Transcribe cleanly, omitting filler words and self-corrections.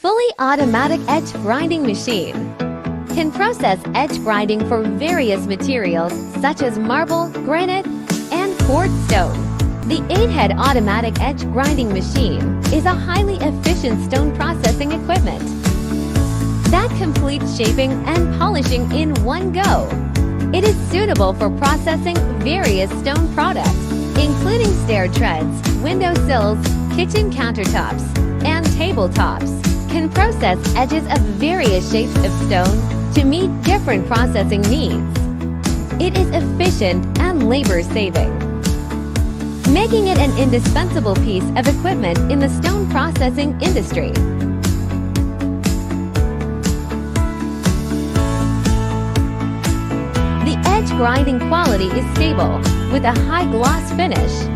fully automatic edge grinding machine. Can process edge grinding for various materials such as marble, granite, and quartz stone. The 8-head automatic edge grinding machine is a highly efficient stone processing equipment that completes shaping and polishing in one go. It is suitable for processing various stone products, including stair treads, window sills, kitchen countertops, and tabletops. Can process edges of various shapes of stone to meet different processing needs. It is efficient and labor-saving, making it an indispensable piece of equipment in the stone processing industry. The edge grinding quality is stable, with a high gloss finish.